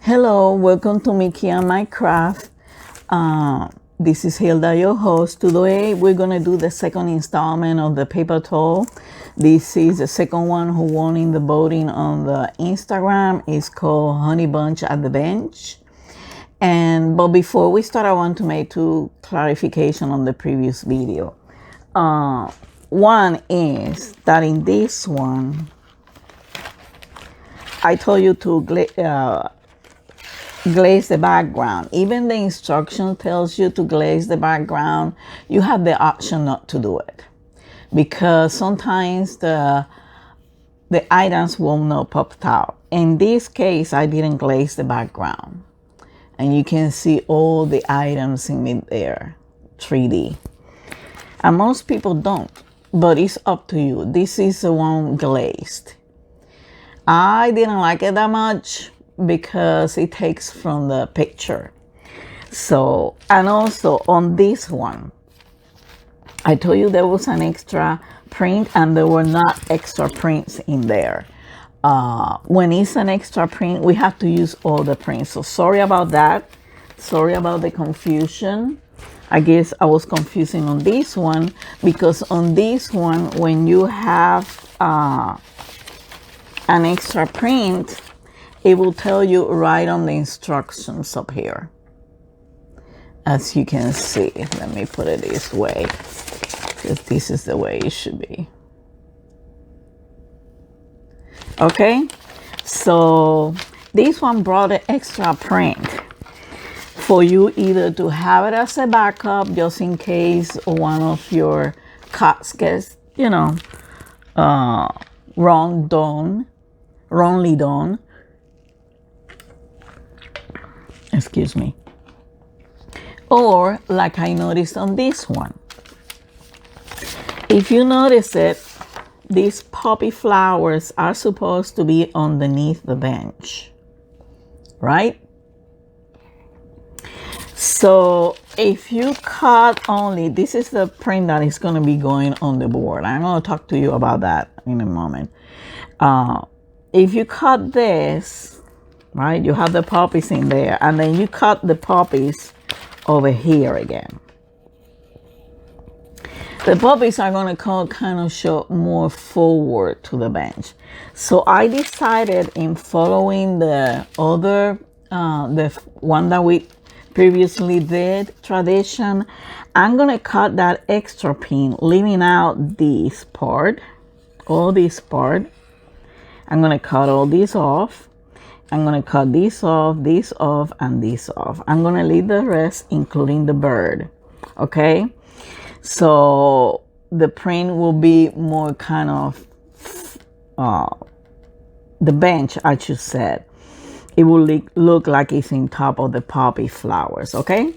Hello, welcome to Mickey and My Craft. This is Hilda, your host. Today we're gonna do the second installment of the paper Tole. This is the second one who won in the voting on the Instagram. It's called Honey Bunch at the Bench. But before we start, I want to make two clarification on the previous video. One is that in this one, I told you to glaze the background. Even the instruction tells you to glaze the background. You have the option not to do it because sometimes the items will not pop out. In this case, I didn't glaze the background, and you can see all the items in it there, 3D. And most people don't, but it's up to you. This is the one glazed. I didn't like it that much because it takes from the picture. So, and also on this one, I told you there was an extra print and there were not extra prints in there. When it's an extra print, we have to use all the prints. So sorry about that. Sorry about the confusion. I guess I was confusing on this one because on this one, when you have an extra print, it will tell you right on the instructions up here. As you can see, let me put it this way, because this is the way it should be. Okay, so this one brought an extra print for you either to have it as a backup just in case one of your cuts gets, wrongly done. Excuse me. Or like I noticed on this one. If you notice it, these poppy flowers are supposed to be underneath the bench, right? So if you cut only, this is the print that is going to be going on the board. I'm going to talk to you about that in a moment. If you cut this, right, you have the poppies in there, and then you cut the poppies over here again. The poppies are going to kind of show more forward to the bench. So I decided, in following the other, the one that we previously did, tradition, I'm going to cut that extra pin, leaving out this part, all this part. I'm going to cut all this off. I'm going to cut this off, and this off. I'm going to leave the rest, including the bird. Okay? So the print will be more kind of the bench, I should say. It will look like it's in top of the poppy flowers. Okay?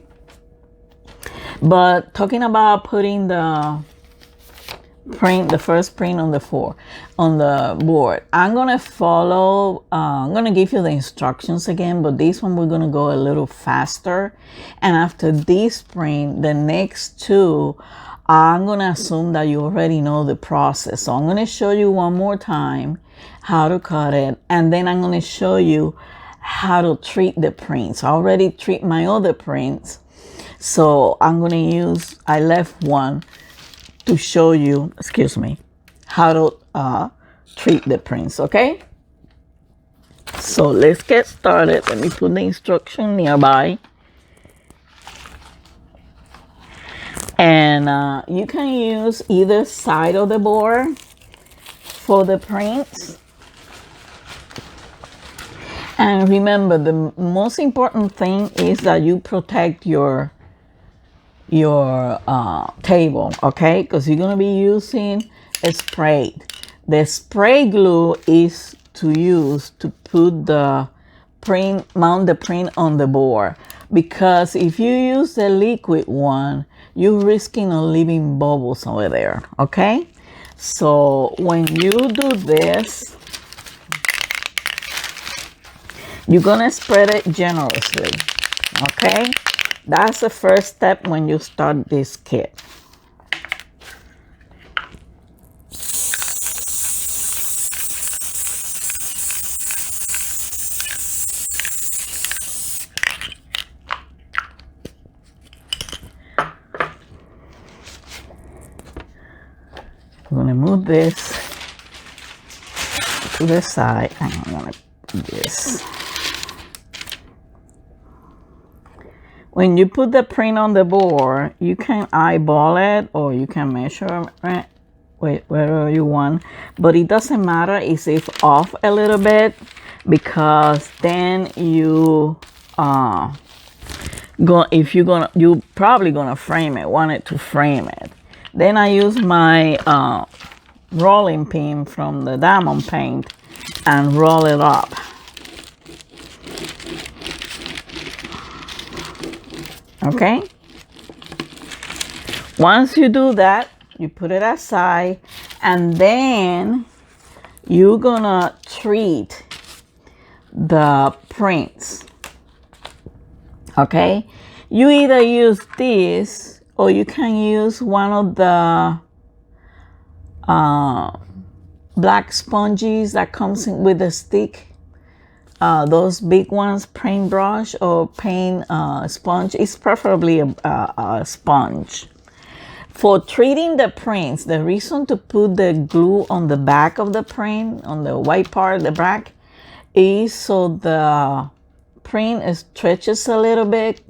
But talking about putting the print, the first print on the board, I'm gonna follow. I'm gonna give you the instructions again, but this one we're gonna go a little faster. And after this print, the next two, I'm gonna assume that you already know the process. So I'm gonna show you one more time how to cut it, and then I'm gonna show you how to treat the prints. I already treat my other prints, so I'm gonna use. I left one to show you, how to treat the prints, okay? So let's get started. Let me put the instruction nearby. And you can use either side of the board for the prints. And remember, the most important thing is that you protect your table, okay? Because you're going to be using a spray. The spray glue is to use to put the print, mount the print on the board. Because if you use the liquid one, you're risking on leaving bubbles over there, okay? So when you do this, you're going to spread it generously, okay? That's the first step when you start this kit. I'm gonna move this to the side, and I'm gonna put this. When you put the print on the board, you can eyeball it or you can measure it wherever you want, but it doesn't matter if it's off a little bit, because then you you're probably gonna frame it, want it to frame it. Then I use my rolling pin from the diamond paint and roll it up. Okay, once you do that, you put it aside, and then you're gonna treat the prints. Okay, you either use this or you can use one of the black sponges that comes in with a stick. Those big ones, paintbrush or paint sponge. It's preferably a sponge. For treating the prints, the reason to put the glue on the back of the print, on the white part, the back, is so the print stretches a little bit.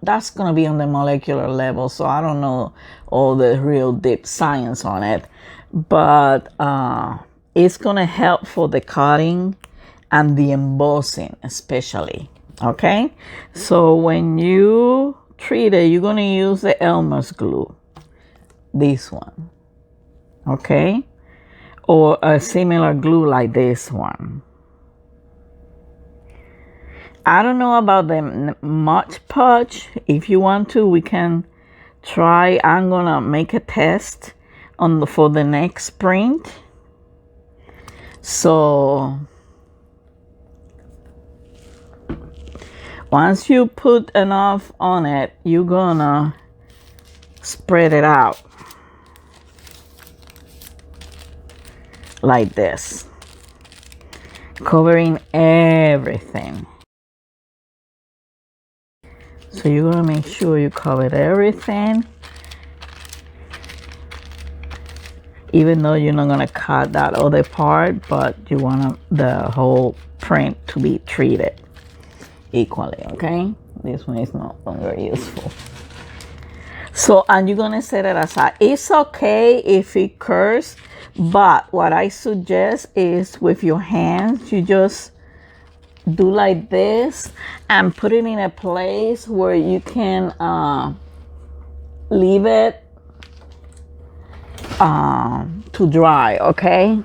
That's going to be on the molecular level, so I don't know all the real deep science on it. But it's going to help for the cutting and the embossing especially. Okay, so when you treat it, you're going to use the Elmer's glue, this one, okay, or a similar glue like this one. I don't know about the Mod Podge. If you want to, we can try. I'm gonna make a test for the next print. So once you put enough on it, you're gonna spread it out like this, covering everything. So you're gonna make sure you covered everything, even though you're not gonna cut that other part, but you want the whole print to be treated equally. Okay, this one is no longer useful. So, and you're gonna set it aside. It's okay if it curves, but what I suggest is with your hands, you just do like this and put it in a place where you can leave it to dry. Okay,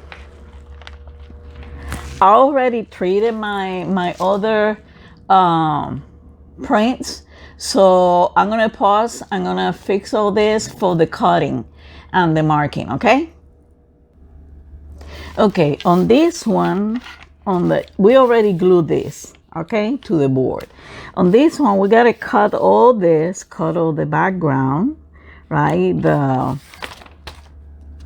I already treated my other prints, so I'm gonna pause. I'm gonna fix all this for the cutting and the marking. Okay, on this one, we already glued this, okay, to the board. On this one, we gotta cut all the background, right? The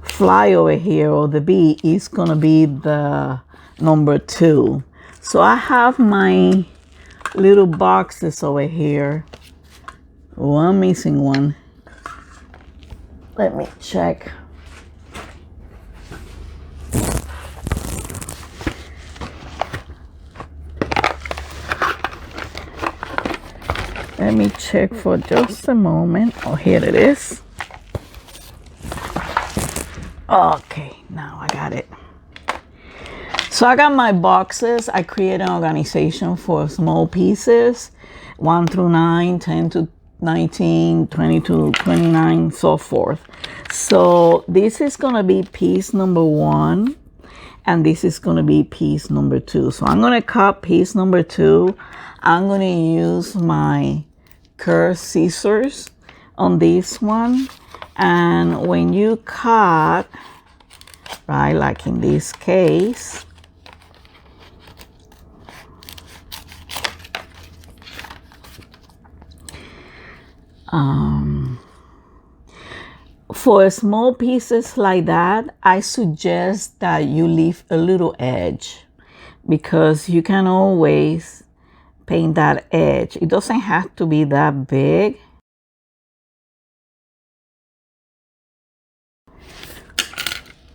fly over here, or the bee, is gonna be the number 2. So I have my little boxes over here. Oh, I'm missing one. Let me check. Let me check for just a moment. Oh, here it is. Okay, now I got it. So I got my boxes. I create an organization for small pieces, 1 through 9, 10 to 19, 20 to 29, so forth. So this is gonna be piece number 1, and this is gonna be piece number 2. So I'm gonna cut piece number 2. I'm gonna use my curved scissors on this one, and when you cut, right, like in this case, for small pieces like that, I suggest that you leave a little edge, because you can always paint that edge. It doesn't have to be that big.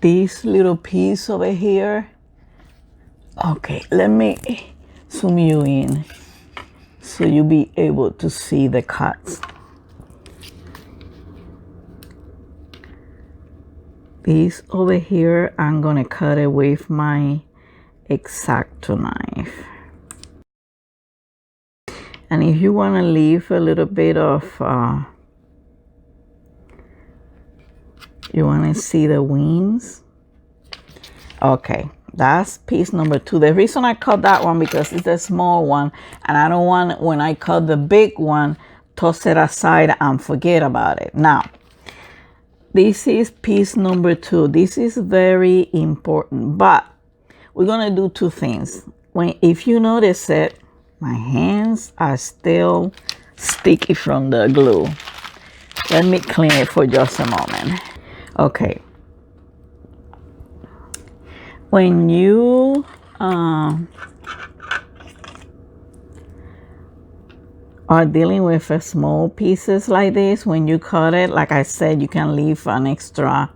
this little piece over here. Okay, let me zoom you in so you'll be able to see the cuts. This over here, I'm gonna cut it with my X-Acto knife. And if you wanna leave a little bit of, you wanna see the wings? Okay, that's piece number 2. The reason I cut that one because it's a small one, and I don't want, when I cut the big one, toss it aside and forget about it. Now, this is piece number 2. This is very important, but we're gonna do 2 things. If you notice it, my hands are still sticky from the glue. Let me clean it for just a moment. Okay. When you are dealing with small pieces like this, when you cut it, like I said, you can leave an extra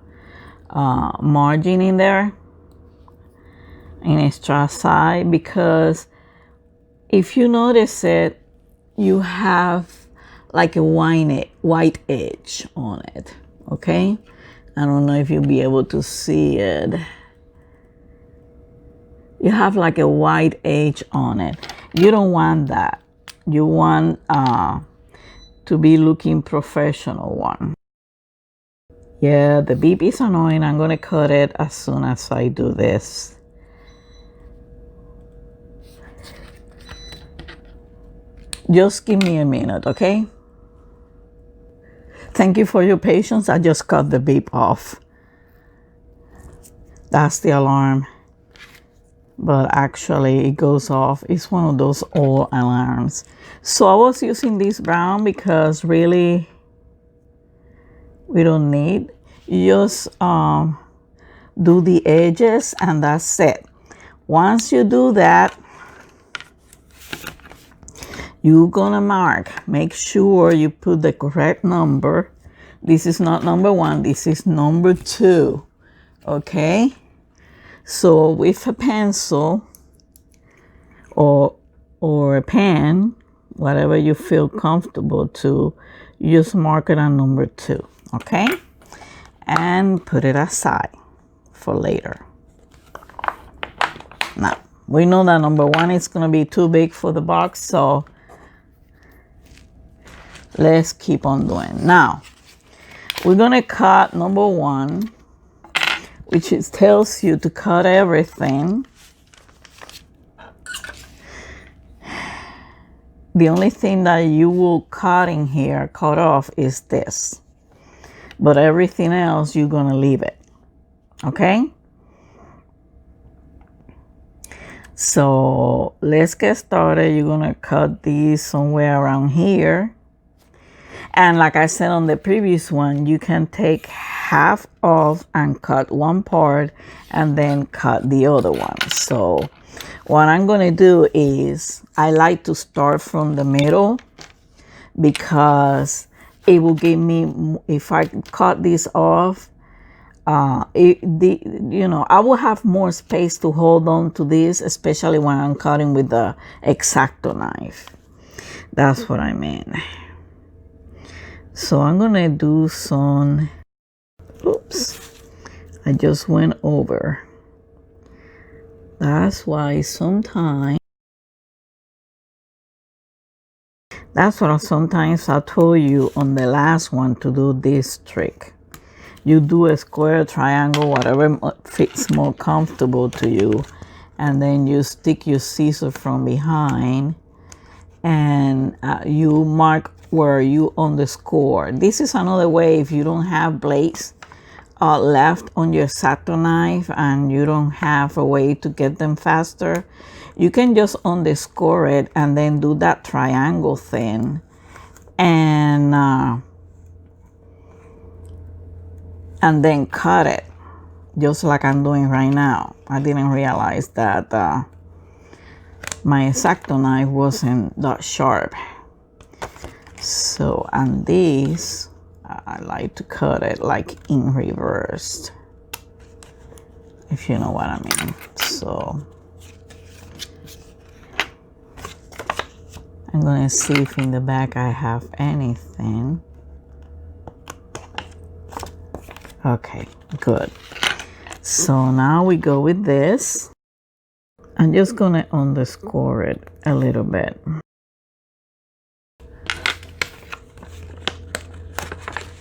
margin in there, an extra side, because if you notice it, you have like a white edge on it, okay? I don't know if you'll be able to see it. You have like a white edge on it. You don't want that. You want to be looking professional one. Yeah, the beep is annoying. I'm gonna cut it as soon as I do this. Just give me a minute, okay? Thank you for your patience. I just cut the beep off. That's the alarm. But actually it goes off. It's one of those old alarms. So I was using this brown because really we don't need. You just do the edges and that's it. Once you do that, you're gonna mark. Make sure you put the correct number. This is not number 1, this is number 2. Okay? So with a pencil or a pen, whatever you feel comfortable to, you just mark it on number 2, okay? And put it aside for later. Now, we know that number 1 is gonna be too big for the box, so let's keep on doing. Now, we're gonna cut number 1, which tells you to cut everything. The only thing that you will cut off is this. But everything else, you're gonna leave it, okay? So let's get started. You're gonna cut these somewhere around here. And like I said on the previous one, you can take half off and cut one part and then cut the other one. So what I'm going to do is I like to start from the middle because it will give me, if I cut this off, I will have more space to hold on to this, especially when I'm cutting with the X-Acto knife. That's what I mean. So I'm gonna do some, oops, I just went over. That's what sometimes I told you on the last one to do this trick. You do a square, triangle, whatever fits more comfortable to you, and then you stick your scissor from behind and you mark where you underscore. This is another way if you don't have blades left on your X-Acto knife and you don't have a way to get them faster, you can just underscore it and then do that triangle thing and then cut it just like I'm doing right now. I didn't realize that my X-Acto knife wasn't that sharp. So, and this, I like to cut it like in reverse. if you know what I mean. So I'm going to see if in the back I have anything. Okay, good. So now we go with this. I'm just going to underscore it a little bit.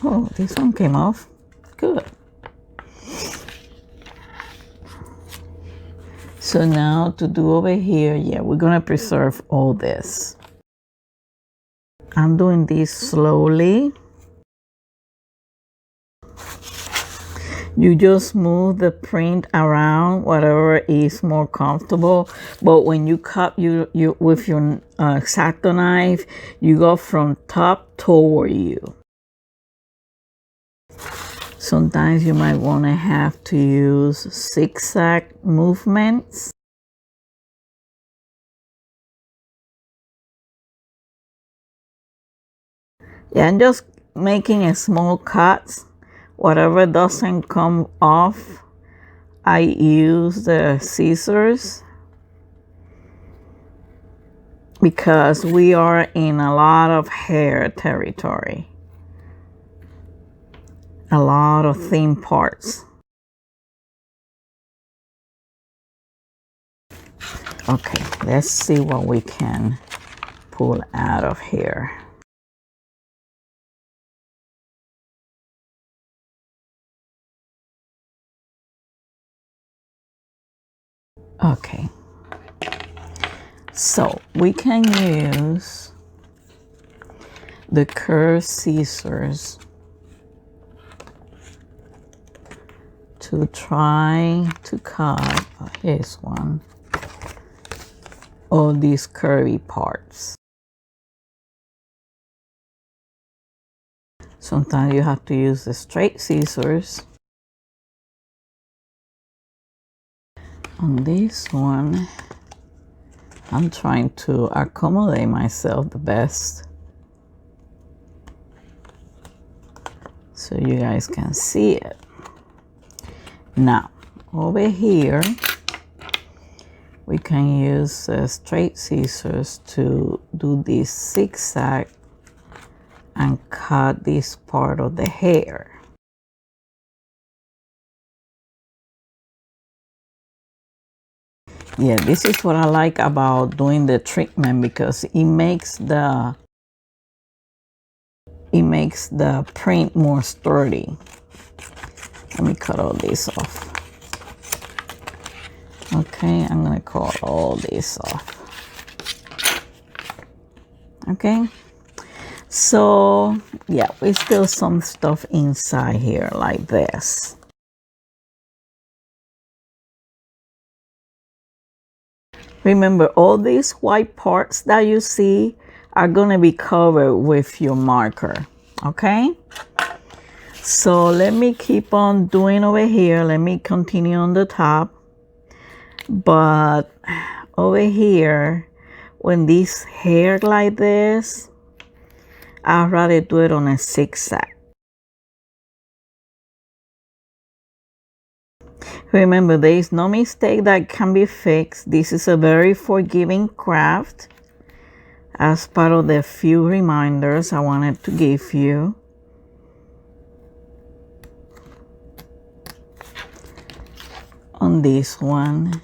Oh, this one came off. Good. So now to do over here, yeah, we're going to preserve all this. I'm doing this slowly. You just move the print around, whatever is more comfortable. But when you cut you with your X-Acto knife, you go from top toward you. Sometimes you might want to have to use zigzag movements. Yeah, I'm just making a small cuts. Whatever doesn't come off, I use the scissors because we are in a lot of hair territory. A lot of thin parts. Okay, let's see what we can pull out of here. Okay, so we can use the curved scissors to try to cut, here's one, all these curvy parts. Sometimes you have to use the straight scissors. On this one, I'm trying to accommodate myself the best so you guys can see it. Now, over here, we can use straight scissors to do this zigzag and cut this part of the hair. Yeah, this is what I like about doing the treatment because it makes the print more sturdy. Let me cut all this off. Okay, I'm gonna cut all this off. Okay, so yeah, we still some stuff inside here like this. Remember, all these white parts that you see are going to be covered with your marker, okay? So let me keep on doing over here. Let me continue on the top. But over here, when this hair like this, I'd rather do it on a zigzag. Remember, there is no mistake that can be fixed. This is a very forgiving craft. As part of the few reminders I wanted to give you. On this one.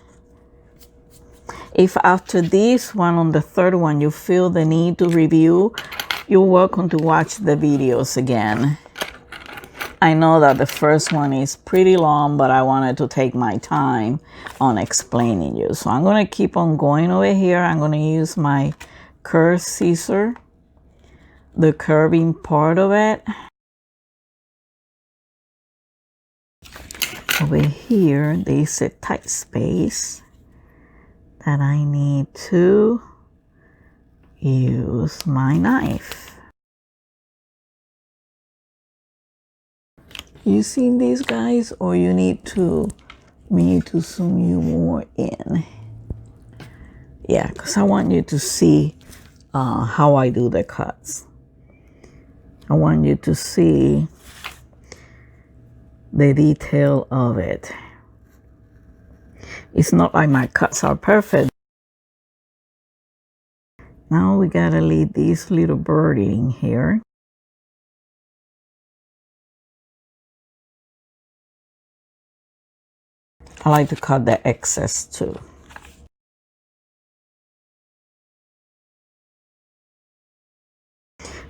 If after this one, on the third one, you feel the need to review, you're welcome to watch the videos again. I know that the first one is pretty long, but I wanted to take my time on explaining you. So I'm going to keep on going over here. I'm going to use my curved scissor, the curving part of it. Over here, there's a tight space that I need to use my knife. You see these guys, or you need me to zoom you more in? Yeah, because I want you to see how I do the cuts. I want you to see the detail of it. It's not like my cuts are perfect. Now we gotta leave this little birdie in here. I like to cut the excess too.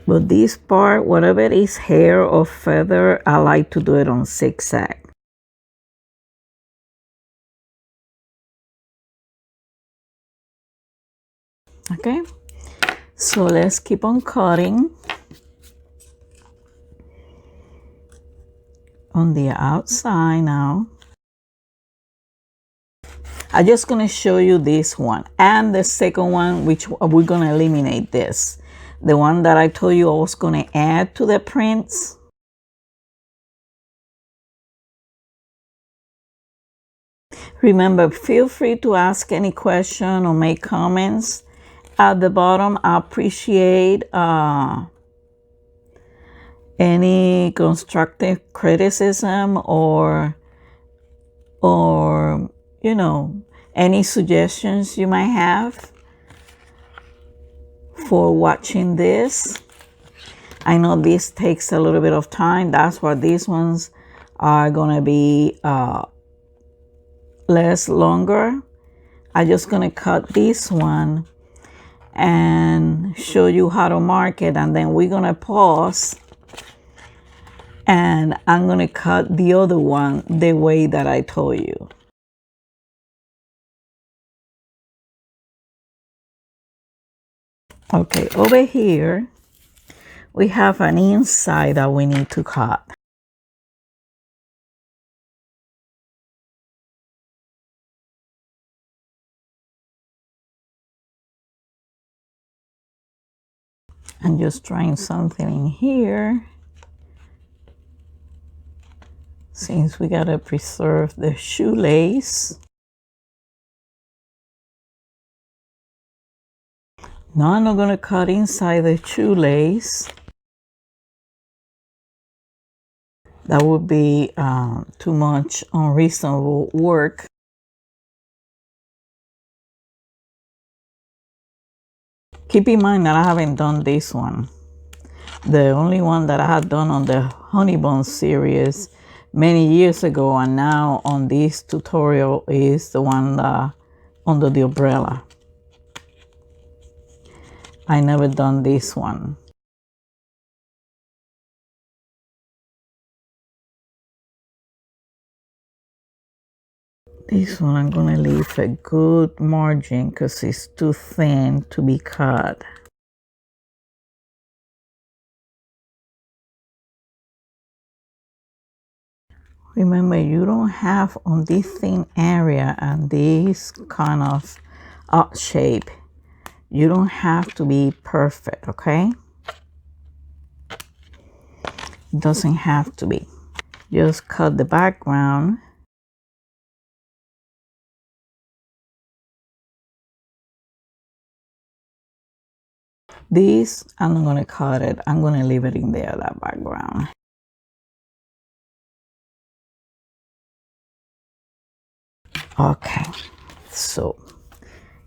But this part, whatever it is, hair or feather, I like to do it on zigzag. Okay, so let's keep on cutting on the outside now. I'm just gonna show you this one and the second one, which we're gonna eliminate this. The one that I told you I was gonna add to the prints. Remember, feel free to ask any question or make comments at the bottom. I appreciate any constructive criticism or you know, any suggestions you might have for watching this. I know this takes a little bit of time. That's why these ones are gonna be less longer. I'm just gonna cut this one and show you how to mark it, and then we're gonna pause and I'm gonna cut the other one the way that I told you. Okay, over here we have an inside that we need to cut. I'm just trying something in here since we gotta preserve the shoelace. Now I'm not gonna cut inside the shoelace. That would be too much unreasonable work. Keep in mind that I haven't done this one. The only one that I had done on the Honey Bun series many years ago, and now on this tutorial is the one under the umbrella. I never done this one. This one I'm gonna leave a good margin because it's too thin to be cut. Remember, you don't have on this thin area and this kind of odd shape, you don't have to be perfect, okay? It doesn't have to be. Just cut the background. This, I'm not gonna cut it. I'm gonna leave it in there, that background. Okay, so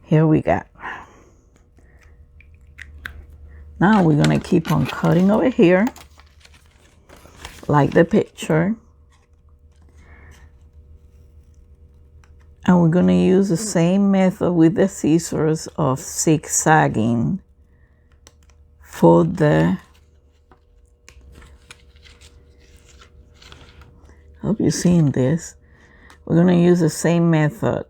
here we go. Now we're gonna keep on cutting over here, like the picture. And we're gonna use the same method with the scissors of zigzagging for the, hope you're seeing this. We're gonna use the same method.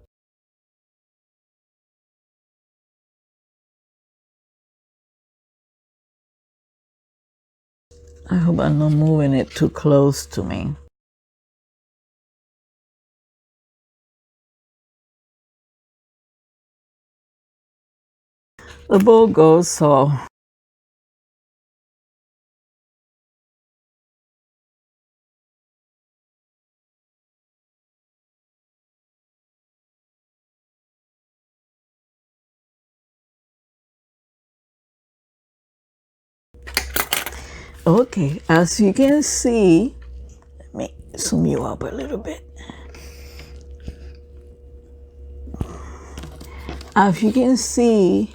I hope I'm not moving it too close to me. The bowl goes so. Okay, as you can see, let me zoom you up a little bit. As you can see,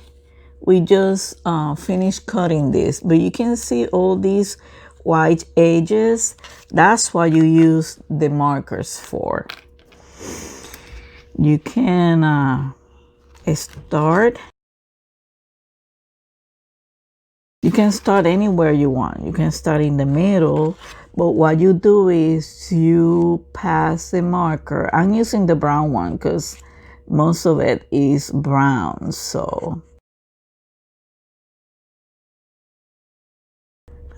we just finished cutting this, but you can see all these white edges. That's what you use the markers for. You can start. You can start anywhere you want. You can start in the middle, but what you do is you pass the marker. I'm using the brown one because most of it is brown, so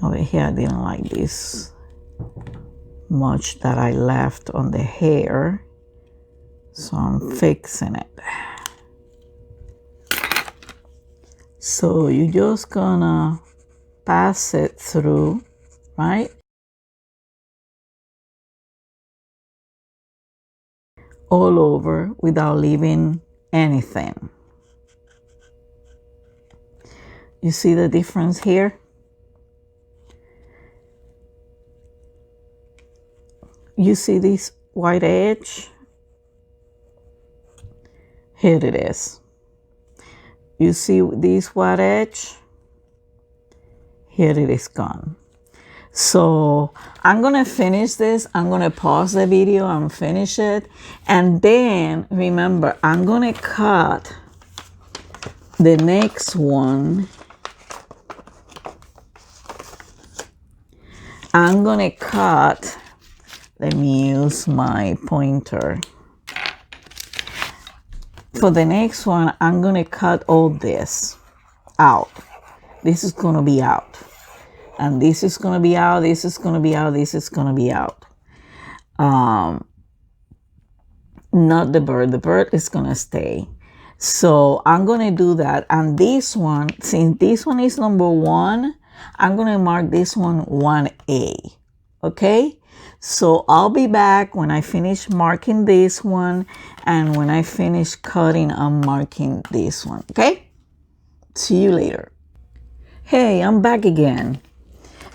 over here I didn't like this much that I left on the hair, so I'm fixing it. So you're just gonna pass it through, right? All over without leaving anything. You see the difference here? You see this white edge? Here it is. You see this white edge? Here it is gone. So I'm gonna finish this. I'm gonna pause the video and finish it. And then remember, I'm gonna cut the next one. I'm gonna cut, let me use my pointer. For the next one, I'm gonna cut all this out. This is gonna be out. And this is gonna be out, this is gonna be out, this is gonna be out. Not the bird is gonna stay. So I'm gonna do that. And this one, since this one is number 1, I'm gonna mark this one 1A, okay? So I'll be back when I finish marking this one, and when I finish cutting, I'm marking this one, okay? See you later. Hey, I'm back again.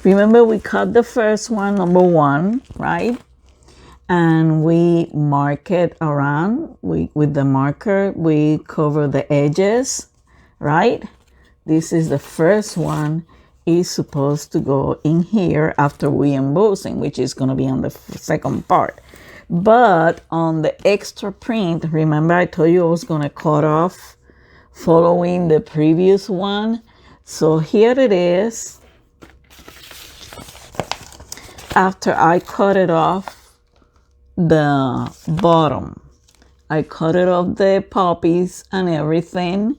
Remember we cut the first one, number 1, right? And we mark it around. With the marker, we cover the edges, right? This is the first one. Is supposed to go in here after we embossing, which is going to be on the second part. But on the extra print, remember I told you I was going to cut off following the previous one. So here it is. After I cut it off the bottom, I cut it off the poppies and everything,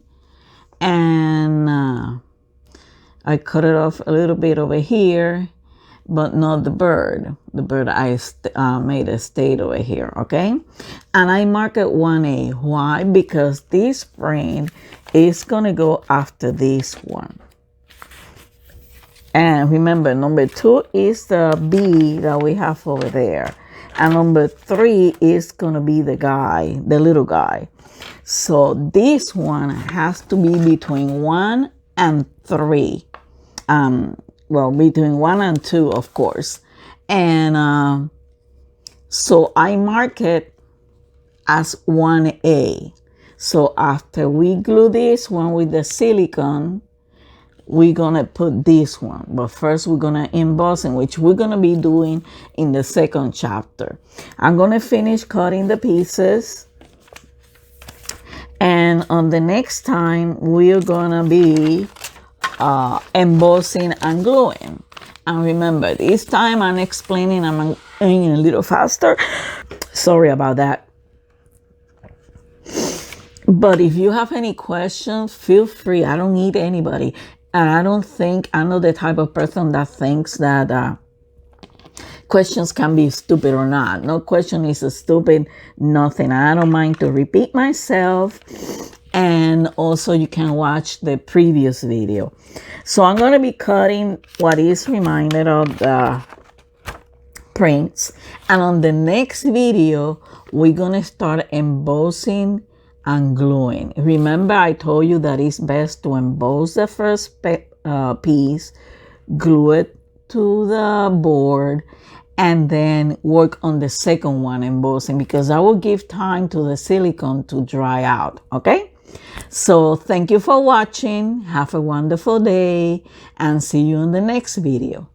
and I cut it off a little bit over here, but not the bird. The bird I made it stay over here, okay? And I mark it 1A. Why? Because this print is going to go after this one. And remember, number 2 is the bee that we have over there. And number 3 is going to be the guy, the little guy. So this one has to be between 1 and 3. Well, between 1 and 2, of course. And so I mark it as 1A. So after we glue this one with the silicone, we're gonna put this one. But first we're gonna emboss, in which we're gonna be doing in the second chapter. I'm gonna finish cutting the pieces. And on the next time, we're gonna be embossing and gluing. And remember, this time I'm explaining, I'm going a little faster. Sorry about that. But if you have any questions, feel free. I don't need anybody. And I don't think, I'm not the type of person that thinks that questions can be stupid or not. No question is a stupid nothing. I don't mind to repeat myself. And also you can watch the previous video. So I'm going to be cutting what is reminded of the prints. And on the next video, we're going to start embossing and gluing. Remember, I told you that it's best to emboss the first piece, glue it to the board, and then work on the second one embossing, because that will give time to the silicone to dry out, okay? So thank you for watching. Have a wonderful day and see you in the next video.